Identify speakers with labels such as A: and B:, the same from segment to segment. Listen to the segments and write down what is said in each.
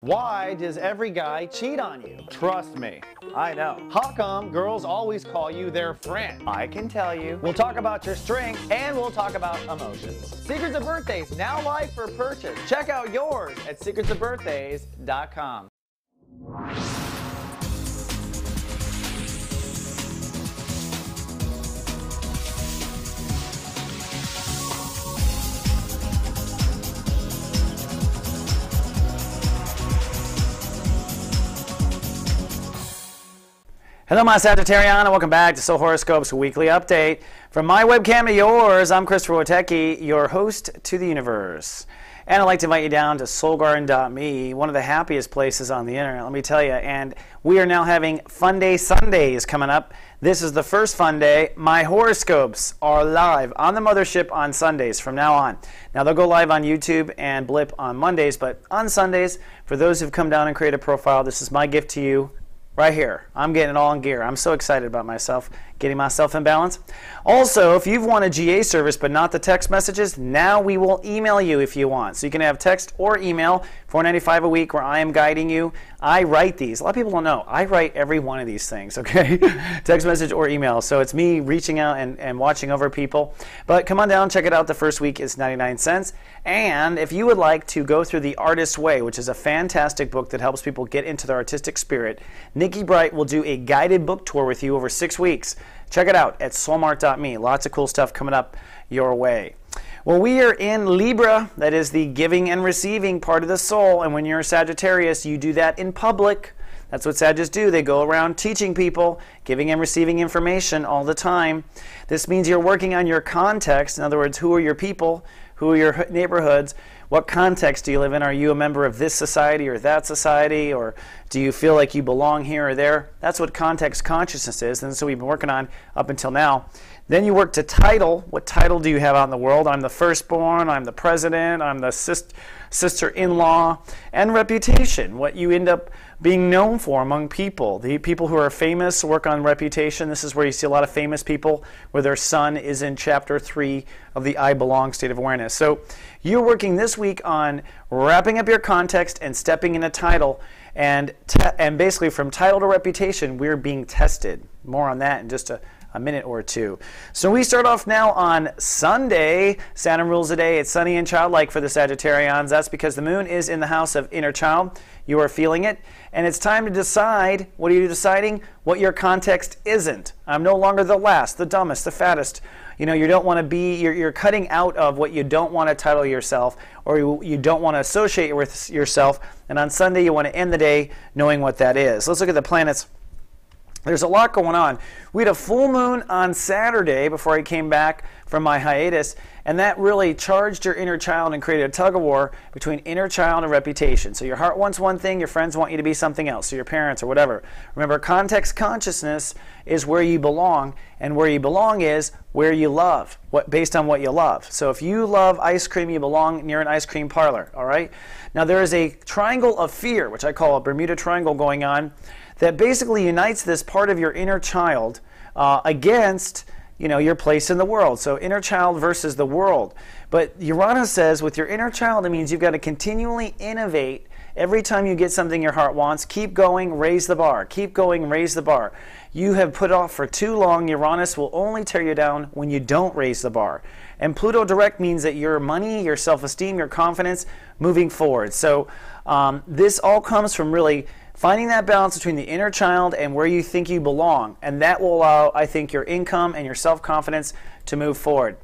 A: Why does every guy cheat on you? Trust me, I know. How come girls always call you their friend? I can tell you. We'll talk about your strengths and we'll talk about emotions. Secrets of Birthdays, now live for purchase. Check out yours at secretsofbirthdays.com. Hello, my Sagittarian, and welcome back to Soul Horoscopes Weekly Update. From my webcam to yours, I'm Christopher Witecki, your host to the universe. And I'd like to invite you down to soulgarden.me, one of the happiest places on the internet, let me tell you. And we are now having Fun Day Sundays coming up. This is the first fun day. My horoscopes are live on the mothership on Sundays from now on. Now, they'll go live on YouTube and Blip on Mondays, but on Sundays, for those who've come down and created a profile, this is my gift to you. Right here. I'm getting it all in gear. I'm so excited about myself, getting myself in balance. Also, if you've won a GA service but not the text messages, now we will email you if you want. So you can have text or email, $4.95 a week, where I am guiding you. I write these. A lot of people don't know. I write every one of these things, okay? Text message or email. So it's me reaching out and watching over people. But come on down, check it out. The first week is 99 cents. And if you would like to go through The Artist's Way, which is a fantastic book that helps people get into their artistic spirit, Nikki Bright will do a guided book tour with you over 6 weeks. Check it out at soulmart.me. Lots of cool stuff coming up your way. Well, we are in Libra. That is the giving and receiving part of the soul. And when you're a Sagittarius, you do that in public. That's what Sagittarius do. They go around teaching people, giving and receiving information all the time. This means you're working on your context. In other words, who are your people? Who are your neighborhoods? What context do you live in? Are you a member of this society or that society? Or do you feel like you belong here or there? That's what context consciousness is. And so we've been working on up until now. Then you work to title. What title do you have out in the world? I'm the firstborn, I'm the president, I'm the sister-in-law. And reputation, what you end up being known for among people. The people who are famous work on reputation. This is where you see a lot of famous people where their sun is in chapter 3 of the I Belong state of awareness. So you're working this week on wrapping up your context and stepping in a title. And basically from title to reputation, we're being tested. More on that in just a minute or two. So we start off now on Sunday. Saturn rules the day. It's sunny and childlike for the Sagittarians. That's because the moon is in the house of inner child. You are feeling it. And it's time to decide. What are you deciding? What your context isn't. I'm no longer the last, the dumbest, the fattest. You know, you don't want to be, you're cutting out of what you don't want to title yourself or you don't want to associate with yourself. And on Sunday, you want to end the day knowing what that is. Let's look at the planets. There's a lot going on. We had a full moon on Saturday before I came back from my hiatus, and that really charged your inner child and created a tug-of-war between inner child and reputation. So your heart wants one thing, your friends want you to be something else, so your parents or whatever. Remember, context consciousness is where you belong, and where you belong is where you love, based on what you love. So if you love ice cream, you belong near an ice cream parlor, all right? Now there is a triangle of fear, which I call a Bermuda Triangle going on, that basically unites this part of your inner child against, you know, your place in the world. So inner child versus the world. But Uranus says with your inner child, it means you've got to continually innovate. Every time you get something your heart wants, keep going, raise the bar. Keep going, raise the bar. You have put off for too long. Uranus will only tear you down when you don't raise the bar. And Pluto direct means that your money, your self-esteem, your confidence moving forward. So this all comes from really finding that balance between the inner child and where you think you belong. And that will allow, I think, your income and your self-confidence to move forward.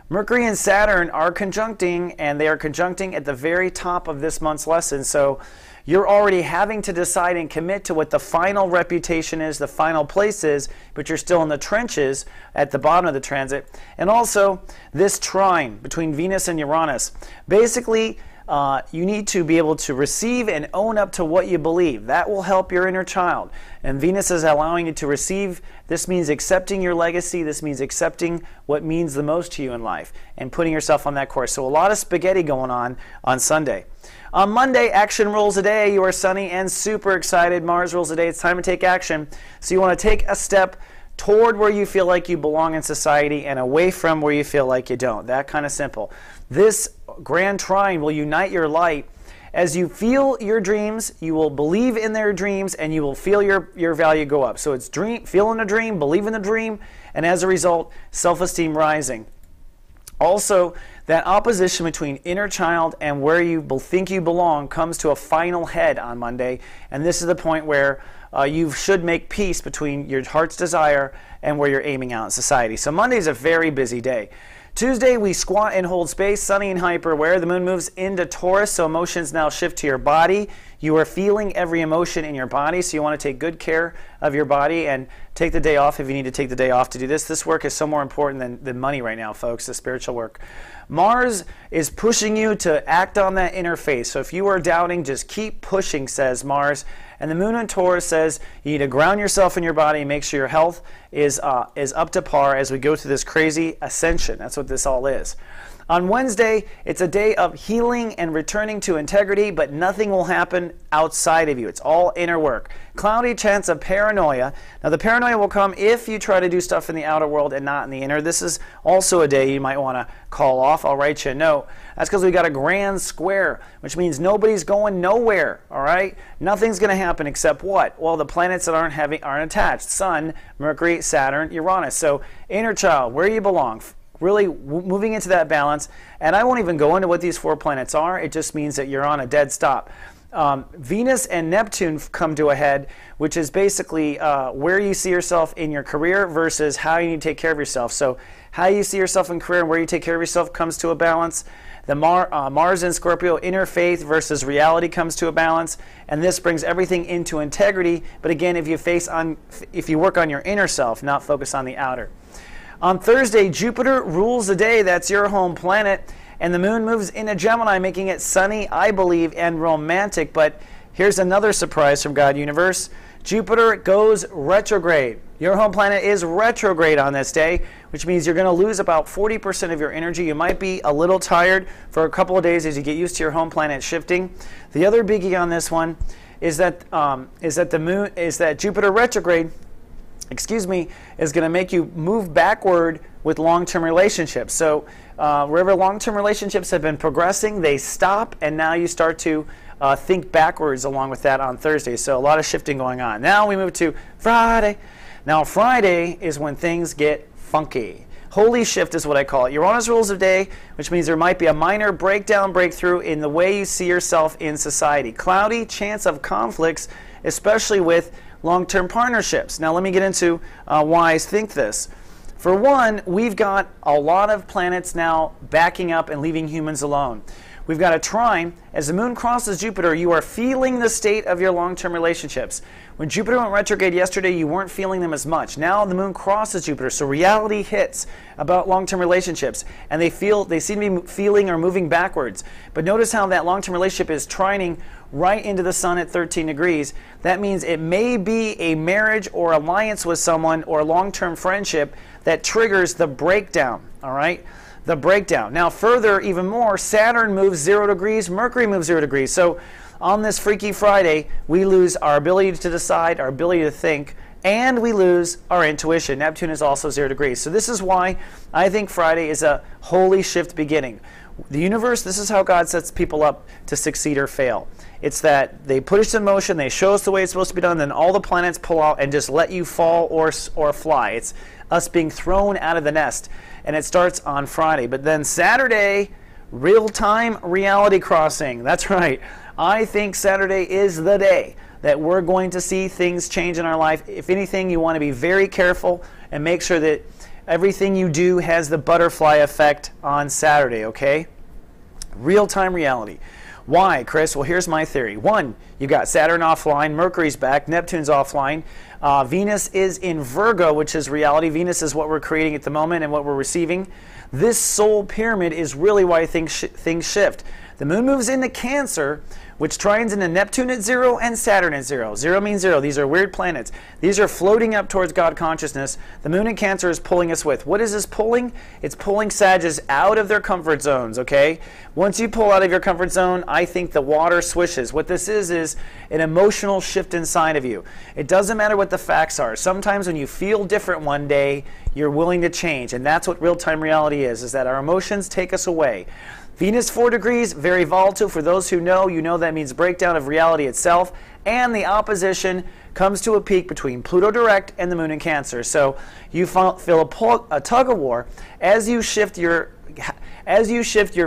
A: Mercury and Saturn are conjuncting, and they are conjuncting at the very top of this month's lesson. So you're already having to decide and commit to what the final reputation is, the final place is, but you're still in the trenches at the bottom of the transit. And also this trine between Venus and Uranus. Basically, you need to be able to receive and own up to what you believe. That will help your inner child. And Venus is allowing you to receive. This means accepting your legacy. This means accepting what means the most to you in life and putting yourself on that course. So a lot of spaghetti going on Sunday. On Monday, action rules the day. You are sunny and super excited. Mars rules the day. It's time to take action. So you want to take a step toward where you feel like you belong in society and away from where you feel like you don't. That kind of simple. This grand trine will unite your light as you feel your dreams, you will believe in their dreams, and you will feel your value go up. So it's feeling a dream, believe in the dream, and as a result, self-esteem rising. Also, that opposition between inner child and where you think you belong comes to a final head on Monday, and this is the point where you should make peace between your heart's desire and where you're aiming out in society. So Monday is a very busy day. Tuesday, we squat and hold space, sunny and hyper aware. The moon moves into Taurus, so emotions now shift to your body. You are feeling every emotion in your body, so you want to take good care of your body and take the day off if you need to take the day off to do this. This work is so more important than money right now, folks, the spiritual work. Mars is pushing you to act on that inner faith. So if you are doubting, just keep pushing, says Mars. And the moon in Taurus says you need to ground yourself in your body and make sure your health is up to par as we go through this crazy ascension. That's what this all is. On Wednesday, it's a day of healing and returning to integrity, but nothing will happen outside of you. It's all inner work. Cloudy chance of paranoia. Now, the paranoia will come if you try to do stuff in the outer world and not in the inner. This is also a day you might want to call off. I'll write you a note. That's because we got a grand square, which means nobody's going nowhere, all right? Nothing's going to happen except what? Well, the planets that aren't attached. Sun, Mercury, Saturn, Uranus. So, inner child, where you belong. Really moving into that balance. And I won't even go into what these 4 planets are. It just means that you're on a dead stop. Venus and Neptune come to a head, which is basically where you see yourself in your career versus how you need to take care of yourself. So how you see yourself in career and where you take care of yourself comes to a balance. The Mars in Scorpio, inner faith versus reality comes to a balance. And this brings everything into integrity. But again, if you work on your inner self, not focus on the outer. On Thursday, Jupiter rules the day. That's your home planet. And the moon moves into Gemini, making it sunny, I believe, and romantic. But here's another surprise from God Universe. Jupiter goes retrograde. Your home planet is retrograde on this day, which means you're going to lose about 40% of your energy. You might be a little tired for a couple of days as you get used to your home planet shifting. The other biggie on this one is that Jupiter retrograde is going to make you move backward with long-term relationships. So wherever long-term relationships have been progressing, they stop, and now you start to think backwards along with that on Thursday. So a lot of shifting going on. Now we move to Friday. Now Friday is when things get funky. Holy shift is what I call it. Uranus rules the day, which means there might be a minor breakthrough in the way you see yourself in society. Cloudy chance of conflicts, especially with long-term partnerships. Now let me get into why I think this. For one, we've got a lot of planets now backing up and leaving humans alone. We've got a trine. As the moon crosses Jupiter, you are feeling the state of your long-term relationships. When Jupiter went retrograde yesterday, you weren't feeling them as much. Now the moon crosses Jupiter, so reality hits about long-term relationships, and they seem to be feeling or moving backwards. But notice how that long-term relationship is trining right into the sun at 13 degrees. That means it may be a marriage or alliance with someone or long-term friendship that triggers the breakdown, all right? The breakdown. Now further, even more, Saturn moves 0 degrees, Mercury moves 0 degrees. So on this Freaky Friday, we lose our ability to decide, our ability to think, and we lose our intuition. Neptune is also 0 degrees. So this is why I think Friday is a holy shift beginning. The universe, this is how God sets people up to succeed or fail. It's that they put us in motion, they show us the way it's supposed to be done, then all the planets pull out and just let you fall or fly. It's us being thrown out of the nest. And it starts on Friday. But then Saturday, real-time reality crossing. That's right. I think Saturday is the day that we're going to see things change in our life. If anything, you want to be very careful and make sure that everything you do has the butterfly effect on Saturday, okay? Real-time reality. Why, Chris? Well, here's my theory. One, you got Saturn offline, Mercury's back, Neptune's offline. Venus is in Virgo, which is reality. Venus is what we're creating at the moment and what we're receiving. This soul pyramid is really why things shift. The moon moves into Cancer, which trines into Neptune at 0 and Saturn at 0. 0 means 0. These are weird planets. These are floating up towards God consciousness. The moon in Cancer is pulling us with. What is this pulling? It's pulling Sagittarius out of their comfort zones, okay? Once you pull out of your comfort zone, I think the water swishes. What this is an emotional shift inside of you. It doesn't matter what the facts are. Sometimes when you feel different one day, you're willing to change. And that's what real-time reality is that our emotions take us away. Venus 4 degrees, very volatile. For those who know, you know that means breakdown of reality itself. And the opposition comes to a peak between Pluto direct and the moon in Cancer. So you feel a tug of war as you shift your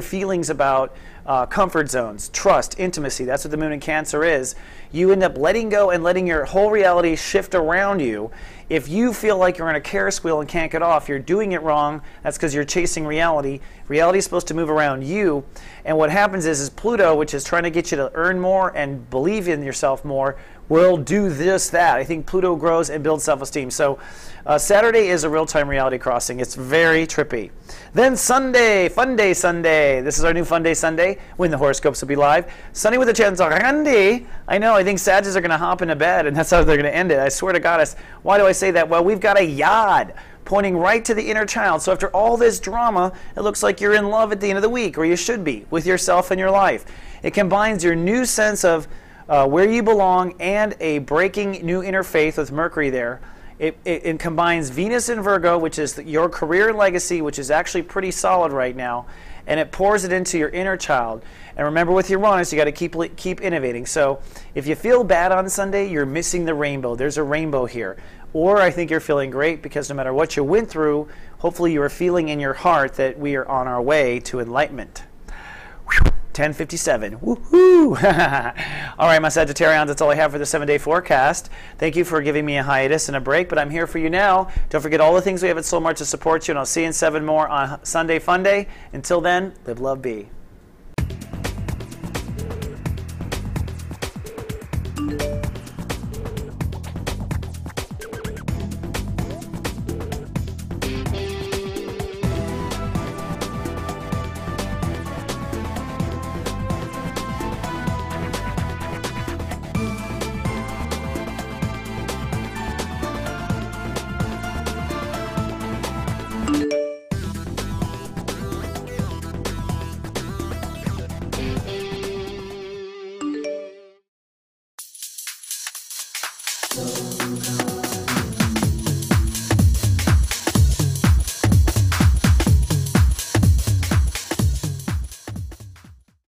A: feelings about comfort zones, trust, intimacy. That's what the moon in Cancer is. You end up letting go and letting your whole reality shift around you. If you feel like you're on a Ferris wheel and can't get off, you're doing it wrong. That's because you're chasing reality. Reality is supposed to move around you. And what happens is Pluto, which is trying to get you to earn more and believe in yourself more, will do this, that. I think Pluto grows and builds self-esteem. So Saturday is a real-time reality crossing. It's very trippy. Then Sunday, Fun Day Sunday. This is our new Fun Day Sunday when the horoscopes will be live. Sunday with a chance of candy. I know, I think Sagittarius are going to hop into bed, and that's how they're going to end it. I swear to God. Why do I say that? Well, we've got a yod pointing right to the inner child. So after all this drama, it looks like you're in love at the end of the week, or you should be, with yourself and your life. It combines your new sense of where you belong and a breaking new inner faith with Mercury there. It combines Venus in Virgo, which is your career and legacy, which is actually pretty solid right now, and it pours it into your inner child. And remember, with Uranus, you got to keep innovating. So if you feel bad on Sunday, you're missing the rainbow. There's a rainbow here. Or I think you're feeling great because no matter what you went through, hopefully you are feeling in your heart that we are on our way to enlightenment. 10:57. Woohoo! All right, my Sagittarians, that's all I have for the 7-day forecast. Thank you for giving me a hiatus and a break, but I'm here for you now. Don't forget all the things we have at Soul Mart to support you, and I'll see you in 7 more on Sunday Fun Day. Until then, live, love, be.